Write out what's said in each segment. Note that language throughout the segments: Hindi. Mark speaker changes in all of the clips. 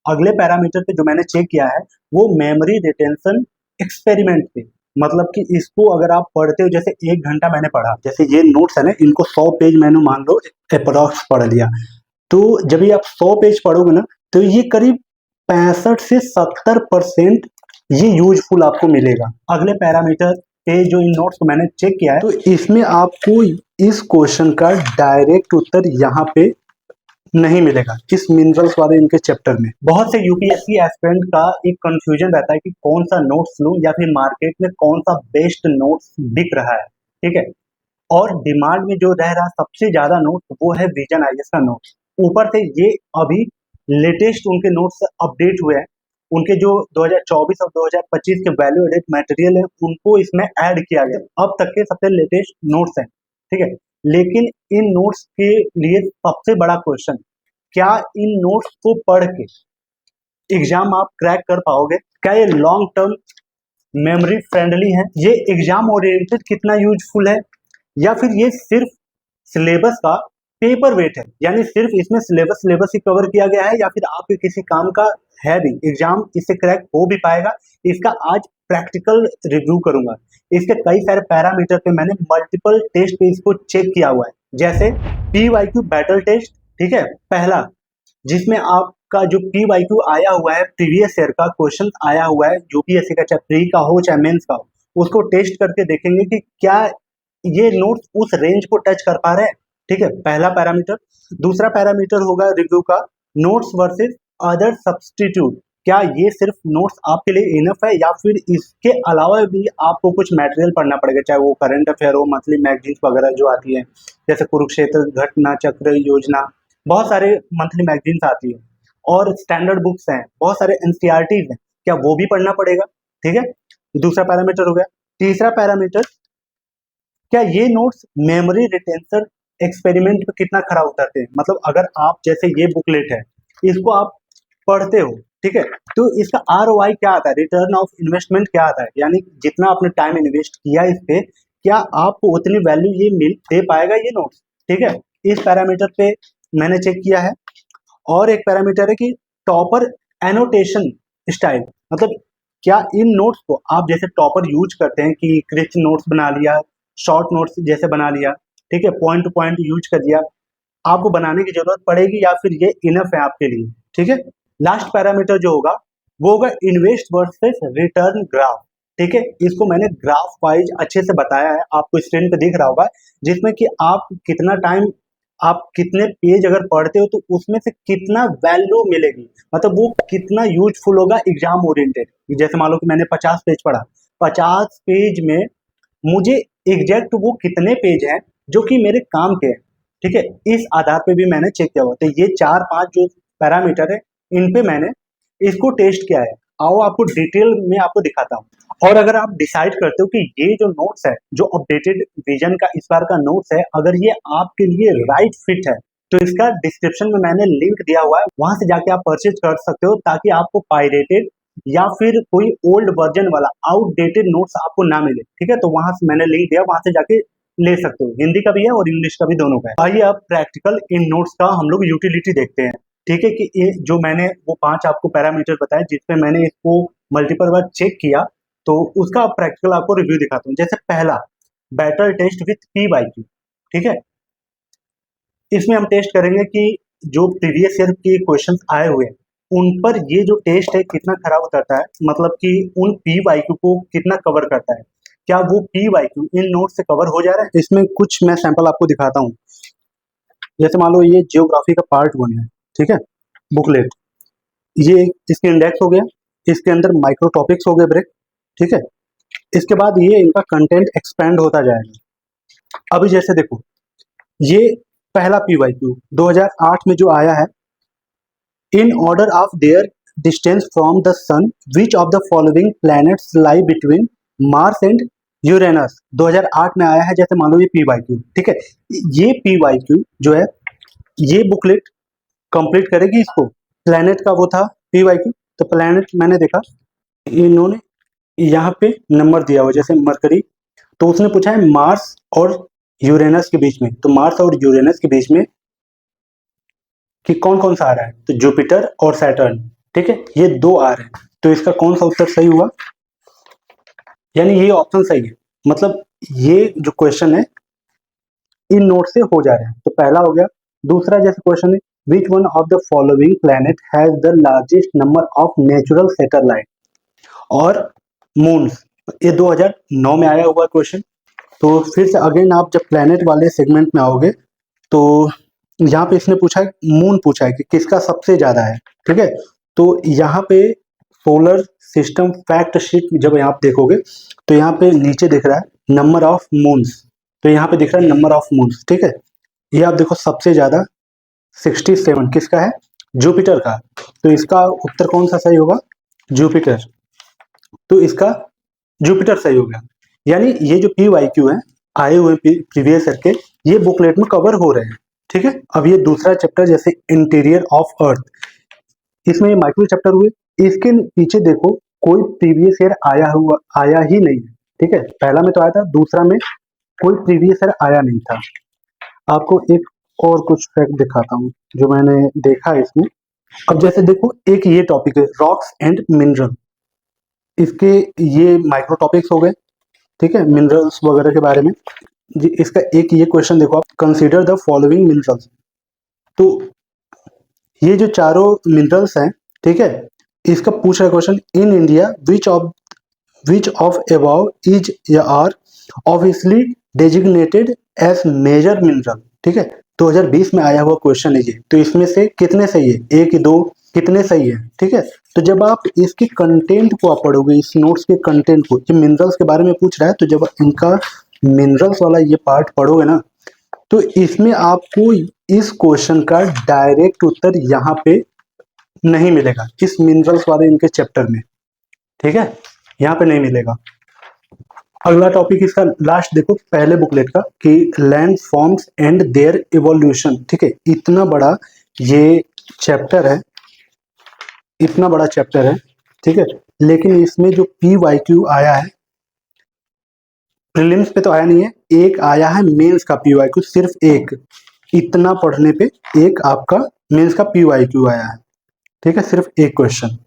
Speaker 1: अगले पैरामीटर पे जो मैंने चेक किया है वो मेमोरी रिटेंशन एक्सपेरिमेंट पे, मतलब कि इसको अगर आप पढ़ते हो, जैसे 1 घंटा मैंने पढ़ा, जैसे ये नोट्स है ना, इनको 100 पेज मैंने मान लो अप्रॉक्स पढ़ लिया, तो जब ये आप 100 पेज पढ़ोगे ना तो ये करीब 65 से 70% ये यूजफुल आपको मिलेगा। अगले पैरामीटर पे जो इन नोट्स को मैंने चेक किया है, तो इसमें आपको इस क्वेश्चन का डायरेक्ट उत्तर यहाँ पे नहीं मिलेगा, इस मिनरल्स वाले इनके चैप्टर में। बहुत से यूपीएससी एस्पिरेंट का एक कंफ्यूजन रहता है कि कौन सा नोट्स लूं या फिर मार्केट में कौन सा बेस्ट नोट्स बिक रहा है, ठीक है। और डिमांड में जो रह रहा सबसे ज्यादा नोट्स वो है विजन आईएएस का नोट्स। ऊपर से ये अभी लेटेस्ट उनके नोट्स अपडेट हुए हैं, उनके जो 2024 और 2025 के वैल्यू एडेड मटेरियल है उनको इसमें ऐड किया गया, अब तक के सबसे लेटेस्ट नोट्स हैं, ठीक है। लेकिन इन नोट्स के लिए सबसे बड़ा क्वेश्चन, क्या इन नोट्स को पढ़ के एग्जाम आप क्रैक कर पाओगे? क्या ये लॉन्ग टर्म मेमोरी फ्रेंडली है? ये एग्जाम ओरिएंटेड कितना यूजफुल है? या फिर ये सिर्फ सिलेबस का पेपर वेट है, यानी सिर्फ इसमें सिलेबस ही कवर किया गया है, या फिर आपके किसी काम का है भी, एग्जाम इससे क्रैक हो भी पाएगा? इसका आज प्रैक्टिकल रिव्यू करूंगा। इसके कई सारे पैरामीटर पे मैंने मल्टीपल टेस्ट पे इसको चेक किया हुआ है, जैसे PYQ बैटल टेस्ट, ठीक है, पहला, जिसमें आपका जो PYQ आया हुआ है प्रीवियस ईयर का क्वेश्चन आया हुआ है यूपीएससी का, चाहे प्री का हो चाहे मेंस का हो, उसको टेस्ट करके देखेंगे कि क्या ये नोट्स उस रेंज को टच कर पा रहे हैं, ठीक है, पहला पैरामीटर। दूसरा पैरामीटर होगा रिव्यू का, नोट्स वर्सेस अदर सब्स्टिट्यूट, क्या ये सिर्फ नोट्स आपके लिए इनफ है या फिर इसके अलावा भी आपको कुछ मटेरियल पढ़ना पड़ेगा, चाहे वो करंट अफेयर हो, मंथली मैगजीन्स वगैरह जो आती है, जैसे कुरुक्षेत्र, घटना चक्र, योजना, बहुत सारे मंथली मैगजीन्स आती है, और स्टैंडर्ड बुक्स हैं, बहुत सारे एनसीईआरटी हैं, क्या वो भी पढ़ना पड़ेगा, ठीक है, दूसरा पैरामीटर हो गया। तीसरा पैरामीटर, क्या ये नोट्स मेमोरी रिटेंशन एक्सपेरिमेंट पे कितना खरा उतरते हैं, मतलब अगर आप, जैसे ये बुकलेट है, इसको आप पढ़ते हो, ठीक है, तो इसका ROI क्या आता है, रिटर्न ऑफ इन्वेस्टमेंट क्या आता है, यानी जितना आपने टाइम इन्वेस्ट किया इस पे, क्या आपको उतनी वैल्यू ये मिल दे पाएगा ये नोट्स, ठीक है, इस पैरामीटर पे मैंने चेक किया है। और एक पैरामीटर है कि टॉपर एनोटेशन स्टाइल, मतलब क्या इन नोट्स को आप जैसे टॉपर यूज करते हैं कि क्रिच नोट्स बना लिया, शॉर्ट नोट्स जैसे बना लिया, ठीक है, पॉइंट टू पॉइंट यूज कर दिया, आपको बनाने की जरूरत पड़ेगी या फिर ये इनफ है आपके लिए, ठीक है। लास्ट पैरामीटर जो होगा वो होगा इन्वेस्ट वर्सेस रिटर्न ग्राफ, ठीक है, इसको मैंने ग्राफ वाइज अच्छे से बताया है, आपको स्क्रीन पे दिख रहा होगा, जिसमें कि आप कितना टाइम, आप कितने पेज अगर पढ़ते हो तो उसमें से कितना वैल्यू मिलेगी, मतलब वो कितना यूजफुल होगा एग्जाम ओरिएंटेड। जैसे मान लो कि मैंने 50 पेज पढ़ा, 50 पेज में मुझे एग्जैक्ट वो कितने पेज हैं जो कि मेरे काम के हैं, ठीक है, इस आधार पे भी मैंने चेक किया हुआ। तो ये 4-5 जो पैरामीटर है इन पे मैंने इसको टेस्ट किया है, आओ आपको डिटेल में आपको दिखाता हूँ। और अगर आप डिसाइड करते हो कि ये जो नोट्स है, जो अपडेटेड विजन का इस बार का नोट्स है, अगर ये आपके लिए राइट फिट है, तो इसका डिस्क्रिप्शन में मैंने लिंक दिया हुआ है, वहां से जाके आप परचेज कर सकते हो, ताकि आपको पायरेटेड या फिर कोई ओल्ड वर्जन वाला आउटडेटेड नोट्स आपको ना मिले, ठीक है। तो वहां से मैंने लिंक दिया, वहां से जाके ले सकते हो, हिंदी का भी है और इंग्लिश का भी, दोनों का है। आइए अब प्रैक्टिकल इन नोट्स का हम लोग यूटिलिटी देखते हैं, ठीक है, कि ये जो मैंने वो 5 आपको पैरामीटर बताए जिसपे मैंने इसको मल्टीपल बार चेक किया, तो उसका प्रैक्टिकल आपको रिव्यू दिखाता हूँ। जैसे पहला, बैटल टेस्ट विथ PYQ, ठीक है, इसमें हम टेस्ट करेंगे कि जो प्रीवियस ईयर के क्वेश्चन आए हुए हैं उन पर ये जो टेस्ट है कितना खराब उतरता है, मतलब कि उन PYQ को कितना कवर करता है, क्या वो PYQ इन नोट से कवर हो जा रहा है। इसमें कुछ मैं सैंपल आपको दिखाता हूँ, जैसे मान लो ये जियोग्राफी का पार्ट 1 है, ठीक है, बुकलेट, ये इसके इंडेक्स हो गया, इसके अंदर माइक्रो टॉपिक्स हो गए ब्रेक, ठीक है, इसके बाद ये इनका कंटेंट एक्सपेंड होता जाएगा। अभी जैसे देखो, ये पहला PYQ 2008 में जो आया है, in order of their distance from the sun which of the following planets lie between Mars and Uranus, 2008 में आया है। जैसे मान लो ये PYQ, ठीक है, ये PYQ जो है ये बुकलेट कंप्लीट करेगी इसको, प्लैनेट का वो था PYQ, तो प्लैनेट मैंने देखा, इन्होंने यहाँ पे नंबर दिया हुआ, जैसे मरकरी, तो उसने पूछा है मार्स और यूरेनस के बीच में, तो मार्स और यूरेनस के बीच में कि कौन कौन सा आ रहा है, तो जुपिटर और सैटर्न, ठीक है, ये 2 आ रहे हैं, तो इसका कौन सा उत्तर सही हुआ, यानी ये ऑप्शन सही है। मतलब ये जो क्वेश्चन है इन नोट से हो जा रहे हैं, तो पहला हो गया। दूसरा जैसे क्वेश्चन है, which one of the following planet has the largest number of natural satellite और मून्स, ये 2009 में आया हुआ क्वेश्चन। तो फिर से अगेन आप जब प्लैनेट वाले सेगमेंट में आओगे तो यहाँ पे इसने पूछा है, मून पूछा है कि किसका सबसे ज्यादा है, ठीक है। तो यहाँ पे सोलर सिस्टम फैक्ट शीट जब यहाँ पे देखोगे तो यहाँ पे नीचे दिख रहा है नंबर ऑफ मून्स, तो यहाँ पे दिख रहा है नंबर ऑफ मून्स, ठीक है। ये आप देखो सबसे ज्यादा 67 किसका है, जुपिटर का। तो इसका उत्तर कौन सा सही होगा, जुपिटर। तो इसका जुपिटर सही हो गया। यानी ये जो पी वाई क्यू है आए हुए प्रीवियस ईयर के, ये बुकलेट में कवर हो रहे हैं, ठीक है। अब ये दूसरा चैप्टर जैसे इंटीरियर ऑफ अर्थ, इसमें ये माइक्रो चैप्टर हुए, इसके पीछे देखो कोई प्रीवियस ईयर आया ही नहीं है, ठीक है। पहला में तो आया था, दूसरा में कोई प्रीवियस ईयर आया नहीं था। आपको एक और कुछ फैक्ट दिखाता हूँ जो मैंने देखा है इसमें। अब जैसे देखो एक ये टॉपिक है रॉक्स एंड मिनरल, इसके ये माइक्रो टॉपिक्स हो गए, ठीक है, मिनरल्स वगैरह के बारे में जी। इसका एक ये क्वेश्चन देखो आप, कंसीडर द फॉलोइंग मिनरल्स। तो ये जो चारों मिनरल्स हैं, ठीक है, इसका पूछ रहा है question, in India which of above is या are obviously designated as major mineral, ठीक है। 2020 में आया हुआ क्वेश्चन है ये, तो इसमें से कितने सही है, एक दो कितने सही है, ठीक है। तो जब आप इसके कंटेंट को आप पढ़ोगे, इस नोट्स के कंटेंट को, ये मिनरल्स के बारे में पूछ रहा है, तो जब इनका मिनरल्स वाला ये पार्ट पढ़ोगे ना, तो इसमें आपको इस क्वेश्चन का डायरेक्ट उत्तर यहाँ पे नहीं मिलेगा, इस मिनरल्स वाले इनके चैप्टर में, ठीक है, यहाँ पे नहीं मिलेगा। अगला टॉपिक इसका लास्ट देखो पहले बुकलेट का, कि land forms and their evolution, ठीक है। इतना बड़ा ये चैप्टर है, इतना बड़ा चैप्टर है, ठीक है, लेकिन इसमें जो पी वाई क्यू आया है, प्रीलिम्स पे तो आया नहीं है, एक आया है मेंस का पी वाई क्यू, सिर्फ एक, इतना पढ़ने पे एक आपका मेंस का पी वाई क्यू आया है, ठीक है, सिर्फ एक क्वेश्चन।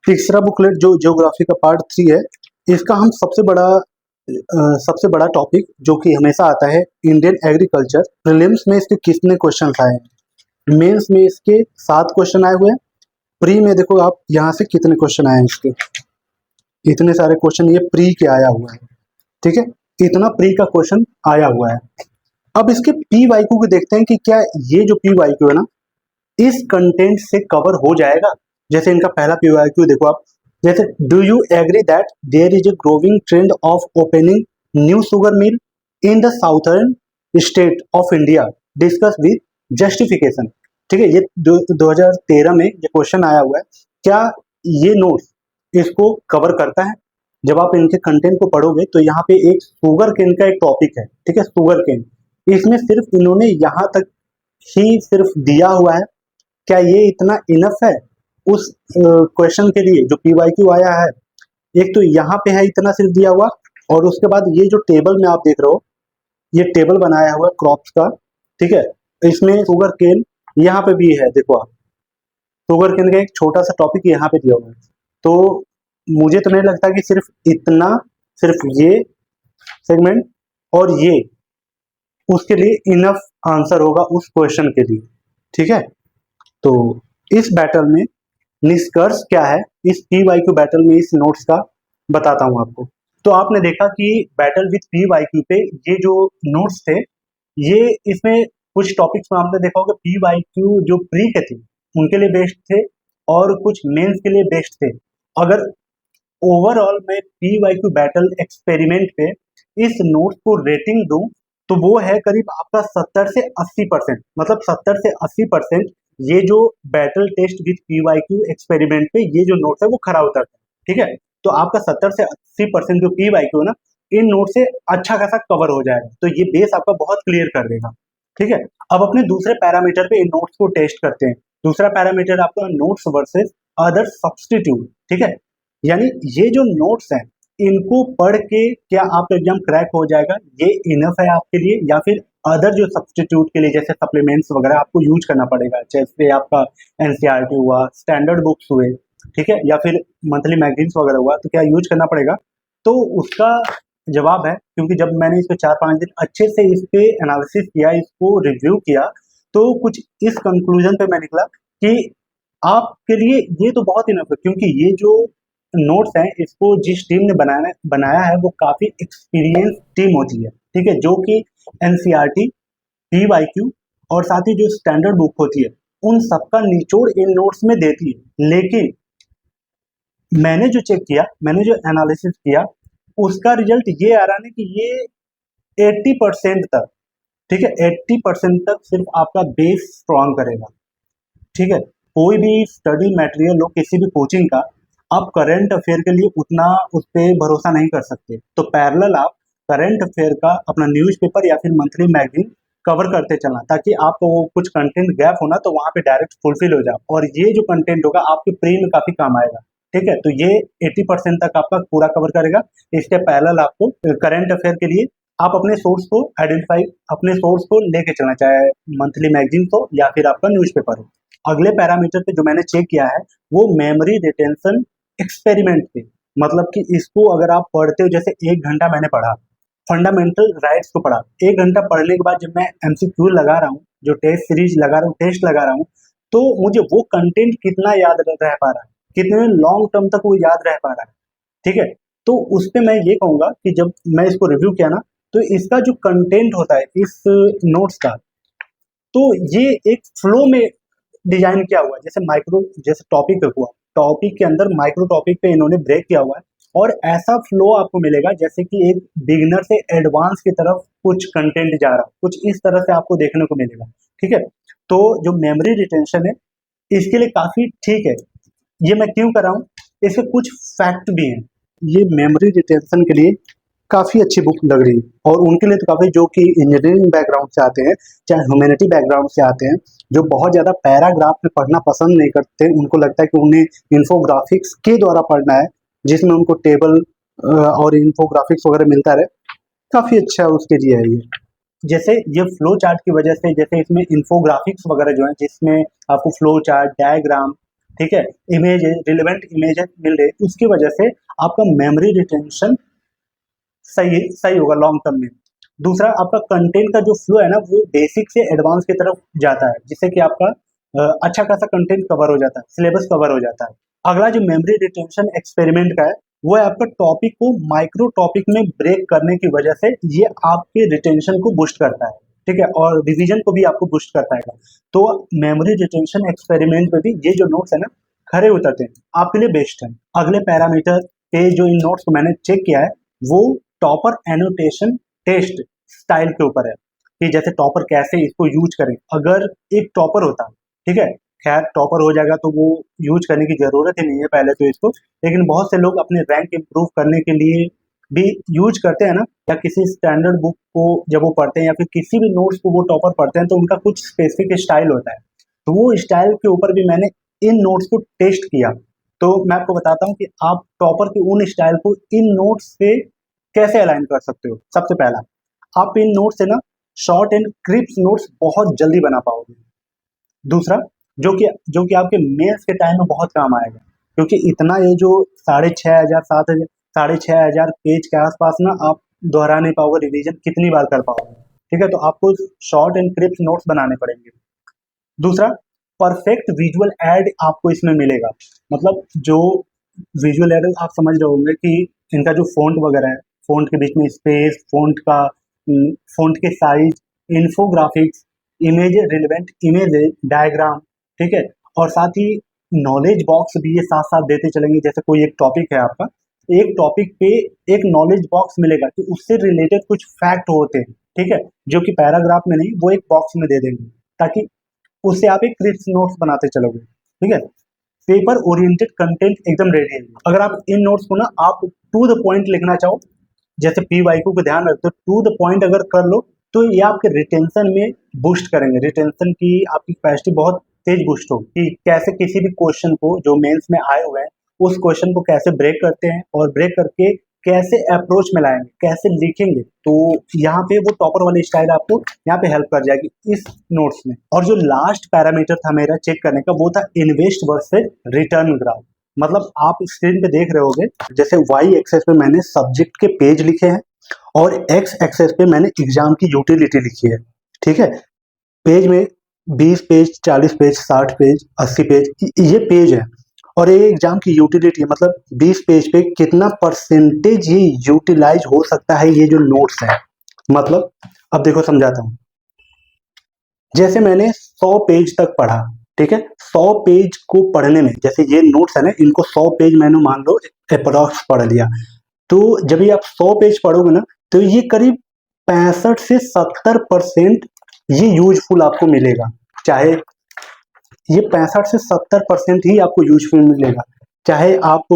Speaker 1: तीसरा बुकलेट जो ज्योग्राफी का पार्ट 3 है, इसका हम सबसे बड़ा टॉपिक जो कि हमेशा आता है, इंडियन एग्रीकल्चर। प्रीलिम्स में इसके कितने क्वेश्चन आए हैं, मेंस में इसके 7 क्वेश्चन आए हुए हैं, प्री में देखो आप यहाँ से कितने क्वेश्चन आए हैं इसके, इतने सारे क्वेश्चन ये प्री के आया हुआ है, ठीक है, इतना प्री का क्वेश्चन आया हुआ है। अब इसके पी वाई क्यू को देखते हैं कि क्या ये जो पी वाई क्यू है ना, इस कंटेंट से कवर हो जाएगा। जैसे इनका पहला पी वाई क्यू देखो आप, जैसे do you agree that there is a growing trend of opening new sugar mill in the southern state of India, discuss with justification, ठीक है। ये 2013 में ये क्वेश्चन आया हुआ है, क्या ये नोट्स इसको कवर करता है। जब आप इनके कंटेंट को पढ़ोगे तो यहाँ पे एक शुगर केन का एक टॉपिक है, ठीक है, शुगर केन, इसमें सिर्फ इन्होंने यहाँ तक ही सिर्फ दिया हुआ है। क्या ये इतना इनफ है उस क्वेश्चन के लिए जो पीवाईक्यू आया है। एक तो यहाँ पे है इतना सिर्फ दिया हुआ, और उसके बाद ये जो टेबल में आप देख रहे हो, ये टेबल बनाया हुआ क्रॉप्स का, ठीक है, इसमें शुगर केन यहाँ पे भी है, देखो आप शुगर केन का एक छोटा सा टॉपिक यहाँ पे दिया हुआ है। तो मुझे तो नहीं लगता कि सिर्फ ये सेगमेंट और ये उसके लिए इनफ आंसर होगा उस क्वेश्चन के लिए, ठीक है। तो इस बैटल में निष्कर्ष क्या है, इस पी वाई क्यू बैटल में इस नोट्स का बताता हूं आपको। तो आपने देखा कि battle with P Y Q पे ये जो नोट्स थे, ये इसमें कुछ टॉपिक्स में आपने देखा होगा पी वाई क्यू जो प्री के थे उनके लिए बेस्ट थे, और कुछ मेंस के लिए बेस्ट थे। अगर ओवरऑल मैं P Y Q battle experiment पे इस नोट्स को रेटिंग दूं तो वो है करीब आपका 70 से 80%, मतलब 70 से 80% ये जो battle test with P Y Q experiment पे ये जो नोट्स है वो खरा उतरता है, ठीक है। तो आपका 70 से 80% जो पी वाई क्यू है ना, इन नोट से अच्छा खासा कवर हो जाएगा, तो ये बेस आपका बहुत क्लियर कर देगा, ठीक है। अब अपने दूसरे पैरामीटर पे इन नोट्स को टेस्ट करते हैं। दूसरा पैरामीटर आपका नोट्स वर्सेस अदर सब्सटीट्यूट, ठीक है। यानी ये जो नोट्स हैं इनको पढ़ के क्या आपका एग्जाम क्रैक हो जाएगा, ये इनफ है आपके लिए, या फिर अदर जो सब्सटीट्यूट के लिए जैसे सप्लीमेंट्स वगैरह आपको यूज करना पड़ेगा, जैसे आपका एनसीईआरटी हुआ, स्टैंडर्ड बुक्स हुए, ठीक है, या फिर मंथली मैगजीन्स वगैरह हुआ तो क्या यूज करना पड़ेगा? तो उसका जवाब है, क्योंकि जब मैंने इसको 4-5 दिन अच्छे से इस पे एनालिसिस किया, इसको रिव्यू किया, तो कुछ इस कंक्लूजन पे मैं निकला कि आपके लिए ये तो बहुत इनफ है, क्योंकि ये जो नोट्स हैं इसको जिस टीम ने बनाया है वो काफी एक्सपीरियंस टीम होती है, ठीक है, जो कि एनसीईआरटी, पीवाईक्यू और साथ ही जो स्टैंडर्ड बुक होती है उन सबका निचोड़ इन नोट्स में देती है। लेकिन मैंने जो चेक किया, मैंने जो एनालिसिस किया, उसका रिजल्ट ये आ रहा है कि ये 80% तक, ठीक है, 80% तक सिर्फ आपका बेस स्ट्रॉन्ग करेगा, ठीक है। कोई भी स्टडी मटेरियल लो किसी भी कोचिंग का, आप करंट अफेयर के लिए उतना उस पर भरोसा नहीं कर सकते, तो पैरेलल आप करंट अफेयर का अपना न्यूज़पेपर या फिर मंथली मैगजीन कवर करते चलना, ताकि आपको वो कुछ कंटेंट गैप होना तो वहाँ पे डायरेक्ट फुलफिल हो जाए, और ये जो कंटेंट होगा आपके प्री में काफी काम आएगा, ठीक है। तो ये 80% तक आपका पूरा कवर करेगा। इसके पैरेलल आपको करंट अफेयर के लिए आप अपने सोर्स को आइडेंटिफाई, अपने सोर्स को लेके चलना, चाहे मंथली मैगजीन हो या फिर आपका न्यूज़पेपर हो। अगले पैरामीटर पे जो मैंने चेक किया है वो मेमोरी रिटेंशन एक्सपेरिमेंट पे, मतलब कि इसको अगर आप पढ़ते हो, जैसे 1 घंटा मैंने पढ़ा, फंडामेंटल राइट्स को पढ़ा, 1 घंटा पढ़ने के बाद जब मैं एमसीक्यू लगा रहा हूँ, जो टेस्ट सीरीज लगा रहा हूँ, टेस्ट लगा रहा हूँ, तो मुझे वो कंटेंट कितना याद रह पा रहा है, कितने लॉन्ग टर्म तक वो याद रह पा रहा है, ठीक है। तो उस पे मैं ये कहूंगा कि जब मैं इसको रिव्यू किया ना, तो इसका जो कंटेंट होता है इस नोट्स का, तो ये एक फ्लो में डिजाइन किया हुआ है, जैसे टॉपिक पे हुआ, टॉपिक के अंदर माइक्रो टॉपिक पे इन्होंने ब्रेक किया हुआ है, और ऐसा फ्लो आपको मिलेगा जैसे कि एक बिगिनर से एडवांस की तरफ कुछ कंटेंट जा रहा, कुछ इस तरह से आपको देखने को मिलेगा, ठीक है। तो जो मेमोरी रिटेंशन है इसके लिए काफी ठीक है। ये मैं क्यों कर रहा हूँ, इसके कुछ फैक्ट भी हैं। ये मेमोरी रिटेंशन के लिए काफी अच्छी बुक लग रही है, और उनके लिए तो काफी, जो कि इंजीनियरिंग बैकग्राउंड से आते हैं, चाहे ह्यूमैनिटी बैकग्राउंड से आते हैं, जो बहुत ज्यादा पैराग्राफ में पढ़ना पसंद नहीं करते, उनको लगता है कि उन्हें इन्फोग्राफिक्स के द्वारा पढ़ना है, जिसमें उनको टेबल और इन्फोग्राफिक्स वगैरह मिलता रहे, काफी अच्छा उसके लिए है ये। जैसे ये फ्लो चार्ट की वजह से, जैसे इसमें इन्फोग्राफिक्स वगैरह जो है, जिसमें आपको फ्लो चार्ट, डायग्राम, ठीक है, इमेज, रिलेवेंट इमेज मिल रही है, उसकी वजह से आपका मेमोरी रिटेंशन सही सही होगा लॉन्ग टर्म में। दूसरा, आपका कंटेंट का जो फ्लो है ना, वो बेसिक से एडवांस की तरफ जाता है, जिससे कि आपका अच्छा खासा कंटेंट कवर हो जाता है, सिलेबस कवर हो जाता है। अगला जो मेमोरी रिटेंशन एक्सपेरिमेंट का है, वो है आपका टॉपिक को माइक्रो टॉपिक में ब्रेक करने की वजह से ये आपके रिटेंशन को बूस्ट करता है, ठीक है, और रिवीजन को भी आपको बूस्ट करता है। तो मेमोरी रिटेंशन एक्सपेरिमेंट में भी ये जो नोट्स है ना, खरे उतरते हैं, आपके लिए बेस्ट है। अगले पैरामीटर पे जो इन नोट्स को मैंने चेक किया है, वो टॉपर एनोटेशन टेस्ट स्टाइल के ऊपर है, कि जैसे टॉपर कैसे इसको यूज करें। अगर एक टॉपर होता, ठीक है, खैर टॉपर हो जाएगा तो वो यूज करने की जरूरत ही नहीं है पहले तो इसको, लेकिन बहुत से लोग अपने रैंक इंप्रूव करने के लिए भी यूज करते हैं ना, या किसी स्टैंडर्ड बुक को जब वो पढ़ते हैं या फिर किसी भी नोट्स को वो टॉपर पढ़ते हैं, तो उनका कुछ स्पेसिफिक स्टाइल होता है, तो वो स्टाइल के ऊपर भी मैंने इन नोट्स को टेस्ट किया। तो मैं आपको बताता हूँ कि आप टॉपर के उन स्टाइल को इन नोट्स से कैसे अलाइन कर सकते हो। सबसे पहला, आप इन नोट्स से ना शॉर्ट एंड क्रिप्स नोट्स बहुत जल्दी बना पाओगे। दूसरा, जो कि आपके मेंस के टाइम में बहुत काम आएगा, क्योंकि इतना ये जो 6,500 7,000 6,500 पेज के आसपास ना आप दोहरा नहीं पाओगे, रिवीजन कितनी बार कर पाओगे, ठीक है। तो आपको शॉर्ट एंड क्रिप्स नोट्स बनाने पड़ेंगे। दूसरा, परफेक्ट विजुअल ऐड आपको इसमें मिलेगा, मतलब जो विजुअल ऐड आप समझ रहे होंगे कि इनका जो फ़ॉन्ट वगैरह है, फ़ॉन्ट के बीच में स्पेस, फ़ॉन्ट के size, infographics, image, relevant image, diagram, ठीक है, और साथ ही नॉलेज बॉक्स भी ये साथ-साथ देते चलेंगे। जैसे कोई एक टॉपिक है आपका, एक टॉपिक पे एक नॉलेज बॉक्स मिलेगा कि उससे रिलेटेड कुछ फैक्ट होते हैं, ठीक है, जो कि पैराग्राफ में नहीं, वो एक बॉक्स में दे देंगे, ताकि उससे आप एक क्रिप्स नोट्स बनाते चलोगे, ठीक है। पेपर ओरिएंटेड कंटेंट एकदम रेडी है। अगर आप इन नोट्स को ना आप टू द पॉइंट लिखना चाहो, जैसे पीवाईक्यू को ध्यान रखते हो, टू द पॉइंट अगर कर लो, तो ये आपके रिटेंशन में बूस्ट करेंगे, रिटेंशन की आपकी कैपेसिटी बहुत तेज बूस्ट होगी, कि कैसे किसी भी क्वेश्चन को जो मेंस में आए हुए हैं, उस क्वेश्चन को कैसे ब्रेक करते हैं, और ब्रेक करके कैसे अप्रोच में लाएंगे, कैसे लिखेंगे। तो यहाँ पे वो टॉपर वाली स्टाइल आपको यहाँ पे हेल्प कर जाएगी इस नोट्स में। और जो लास्ट पैरामीटर था मेरा चेक करने का, वो था इन्वेस्ट वर्सेस रिटर्न ग्राफ। मतलब आप स्क्रीन पे देख रहे होगे, जैसे वाई एक्सेस पे मैंने सब्जेक्ट के पेज लिखे हैं और एक्स एक्सेस पे मैंने एग्जाम की यूटिलिटी लिखी है। ठीक है, पेज में 20 पेज, 40 पेज, 60 पेज, 80 पेज, ये पेज है। और ये एग्जाम की यूटिलिटी है, मतलब 20 पेज पे कितना परसेंटेज ये यूटिलाइज हो सकता है, ये जो नोट्स है। मतलब अब देखो समझाता हूँ। जैसे मैंने 100 पेज तक पढ़ा, ठीक है, 100 पेज को पढ़ने में, जैसे ये नोट्स है ना, इनको 100 पेज मैंने मान लो अप्रोक्स पढ़ लिया, तो जब ये आप 100 पेज पढ़ोगे ना, तो ये करीब 65 से 70% ये यूजफुल आपको मिलेगा। चाहे ये 65 से 70% ही आपको यूजफुल मिलेगा, चाहे आप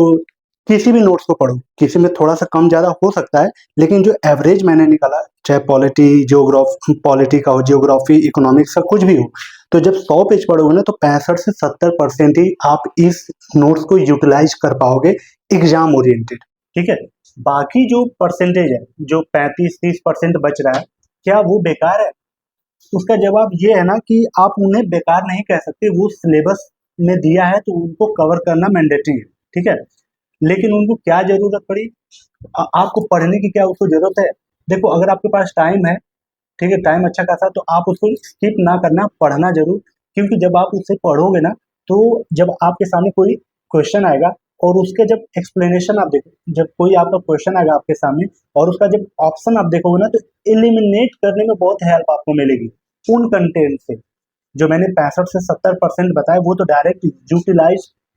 Speaker 1: किसी भी नोट्स को पढ़ो। किसी में थोड़ा सा कम ज़्यादा हो सकता है, लेकिन जो एवरेज मैंने निकाला, चाहे पॉलिटी का हो, जियोग्राफी, इकोनॉमिक्स का कुछ भी हो, तो जब 100 पेज पढ़ोगे ना, तो 65 से 70% ही आप इस नोट्स को यूटिलाइज कर पाओगे एग्जाम ओरिएंटेड। ठीक है, बाकी जो परसेंटेज है, जो 35-30% बच रहा है, क्या वो बेकार है? उसका जवाब ये है ना कि आप उन्हें बेकार नहीं कह सकते, वो सिलेबस में दिया है तो उनको कवर करना मैंडेटरी है। ठीक है, लेकिन उनको क्या जरूरत पड़ी, आपको पढ़ने की क्या उसको जरूरत है? देखो, अगर आपके पास टाइम है, ठीक है, टाइम अच्छा खासा, तो आप उसको स्किप ना करना, पढ़ना जरूर। क्योंकि जब आप उसे पढ़ोगे ना, तो जब आपके सामने कोई क्वेश्चन आएगा और उसके जब एक्सप्लेनेशन आप देखो, जब कोई आपका क्वेश्चन आएगा आपके सामने और उसका जब ऑप्शन आप देखोगे ना, तो एलिमिनेट करने में बहुत हेल्प आपको मिलेगी उन कंटेंट से। जो मैंने 65 से 70% बताया, वो तो डायरेक्ट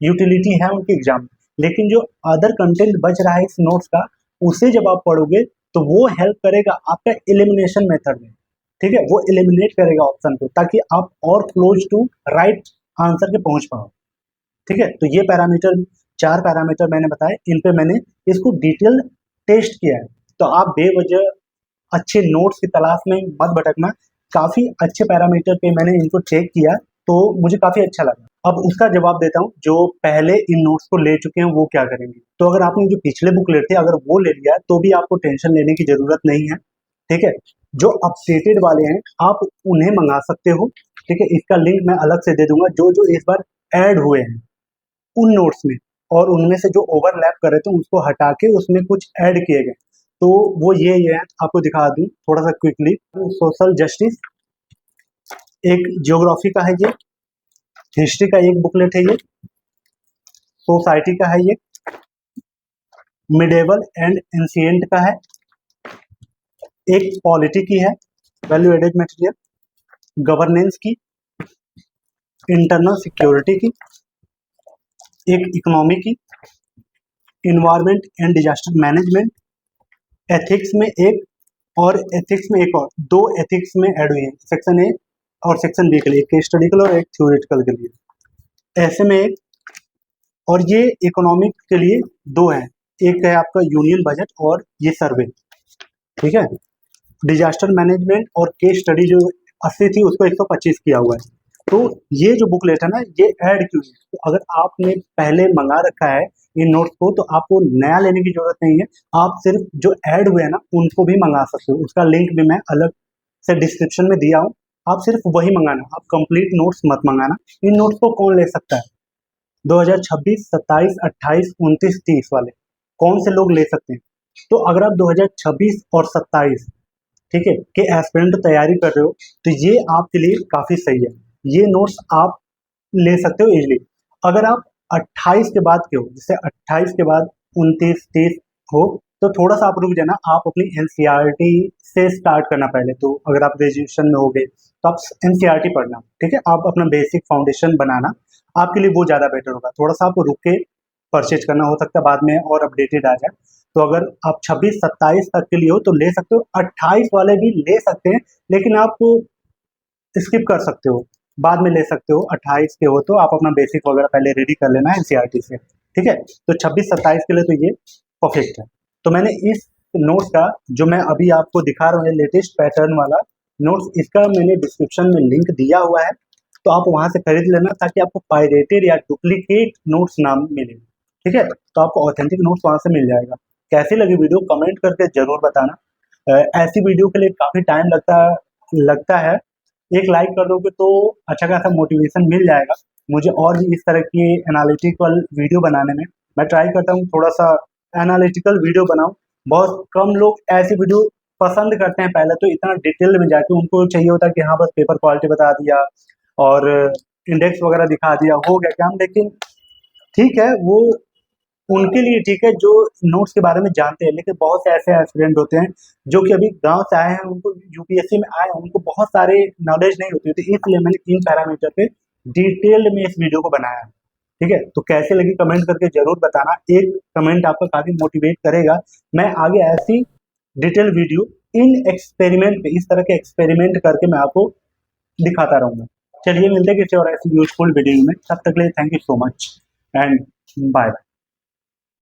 Speaker 1: यूटिलिटी है उनके एग्जाम में। लेकिन जो अदर कंटेंट बच रहा है इस नोट्स का, उसे जब आप पढ़ोगे, तो वो हेल्प करेगा आपका एलिमिनेशन मेथड में। ठीक है, वो एलिमिनेट करेगा ऑप्शन को, ताकि आप और क्लोज टू राइट आंसर के पहुंच पाओ। ठीक है, तो ये पैरामीटर, 4 पैरामीटर मैंने बताए, इन पे मैंने इसको डिटेल टेस्ट किया है। तो आप बेवजह अच्छे नोट्स की तलाश में मत भटकना। काफी अच्छे पैरामीटर पे मैंने इनको चेक किया, तो मुझे काफी अच्छा लगा। अब उसका जवाब देता हूँ, जो पहले इन नोट्स को ले चुके हैं वो क्या करेंगे। तो अगर आपने जो पिछले बुकलेट थे अगर वो ले लिया, तो भी आपको टेंशन लेने की जरूरत नहीं है। ठीक है, जो अपडेटेड वाले हैं आप उन्हें मंगा सकते हो। ठीक है, इसका लिंक मैं अलग से दे दूंगा, जो जो इस बार ऐड हुए हैं उन नोट्स में, और उनमें से जो ओवरलैप कर रहे थे उसको हटा के उसमें कुछ ऐड किए गए। तो वो ये है, आपको दिखा दूं थोड़ा सा क्विकली। सोशल जस्टिस एक, ज्योग्राफी का है ये, हिस्ट्री का एक बुकलेट है ये, सोसाइटी का है ये, मिडेवल एंड एंशिएंट का है, एक पॉलिटी की है, वैल्यू एडेड मटेरियल, गवर्नेंस की, इंटरनल सिक्योरिटी की, एक इकोनॉमी की, environment and disaster management, ethics में एक, और एथिक्स में एक और, दो एथिक्स में ऐड हुई है, सेक्शन ए और सेक्शन बी के लिए, एक केस स्टडी के लिए और एक थ्योरेटिकल के लिए। ऐसे में एक, और ये इकोनॉमिक के लिए दो हैं, एक है आपका यूनियन बजट और ये सर्वे। ठीक है, डिजास्टर मैनेजमेंट और केस स्टडी जो 80 थी उसको 125 किया हुआ है। तो ये जो बुकलेट है ना, ये ऐड क्यों है? तो अगर आपने पहले मंगा रखा है इन नोट्स को, तो आपको नया लेने की जरूरत नहीं है। आप सिर्फ जो ऐड हुए हैं ना उनको भी मंगा सकते हो, उसका लिंक भी मैं अलग से डिस्क्रिप्शन में दिया हूँ। आप सिर्फ वही मंगाना, आप कंप्लीट नोट्स मत मंगाना। इन नोट्स को कौन ले सकता है? 2026, 27, 28, 29, 30 वाले कौन से लोग ले सकते हैं? तो अगर आप 2026 और 27, ठीक है, के एस्पिरेंट तैयारी कर रहे हो, तो ये आपके लिए काफी सही है। ये नोट्स आप ले सकते हो इजिली। अगर आप 28 के बाद के हो, जैसे 28 के बाद 29, 30 हो, तो थोड़ा सा आप रुक जाना, आप अपनी एनसीईआरटी से स्टार्ट करना पहले। तो अगर आप ग्रेजुएशन में हो गए, तो आप एनसीईआरटी पढ़ना। ठीक है, आप अपना बेसिक फाउंडेशन बनाना, आपके लिए वो ज़्यादा बेटर होगा। थोड़ा सा आपको रुक के परचेज करना, हो सकता है बाद में और अपडेटेड आ जाए। तो अगर आप 26-27 तक के लिए हो तो ले सकते हो, 28 वाले भी ले सकते हैं, लेकिन आप स्किप कर सकते हो, बाद में ले सकते हो। 28 के हो तो आप अपना बेसिक वगैरह पहले रेडी कर लेना एनसीईआरटी से। ठीक है, तो 26-27 के लिए तो ये परफेक्ट है। तो मैंने इस नोट्स का, जो मैं अभी आपको दिखा रहा हूँ लेटेस्ट पैटर्न वाला नोट्स, इसका मैंने डिस्क्रिप्शन में लिंक दिया हुआ है, तो आप वहां से खरीद लेना, ताकि आपको पायरेटेड या डुप्लीकेट नोट्स ना मिले। ठीक है, तो आपको ऑथेंटिक नोट्स वहां से मिल जाएगा। कैसी लगी वीडियो कमेंट करके जरूर बताना। ऐसी वीडियो के लिए काफी टाइम लगता है। एक लाइक कर दोगे तो अच्छा खासा मोटिवेशन मिल जाएगा मुझे और भी इस तरह की एनालिटिकल वीडियो बनाने में मैं ट्राई करता हूँ, थोड़ा सा एनालिटिकल वीडियो बनाऊँ। बहुत कम लोग ऐसी वीडियो पसंद करते हैं, पहले तो इतना डिटेल में जाके उनको चाहिए होता है कि हाँ बस पेपर क्वालिटी बता दिया और इंडेक्स वगैरह दिखा दिया, हो गया काम। लेकिन ठीक है, वो उनके लिए ठीक है जो नोट्स के बारे में जानते हैं, लेकिन बहुत से ऐसे एस्पिरेंट होते हैं जो कि अभी गांव से आए हैं, उनको यूपीएससी में आए हैं, उनको बहुत सारे नॉलेज नहीं होती थी, इसलिए मैंने इन पैरामीटर पे डिटेल्ड में इस वीडियो को बनाया है। ठीक है, तो कैसे लगी कमेंट करके जरूर बताना, एक कमेंट आपका काफी मोटिवेट करेगा। मैं आगे ऐसी डिटेल वीडियो इन एक्सपेरिमेंट पे, इस तरह के एक्सपेरिमेंट करके मैं आपको दिखाता रहूंगा। चलिए मिलते हैं किसी और ऐसी यूजफुल वीडियो में, तब तक के लिए thank you so much and bye.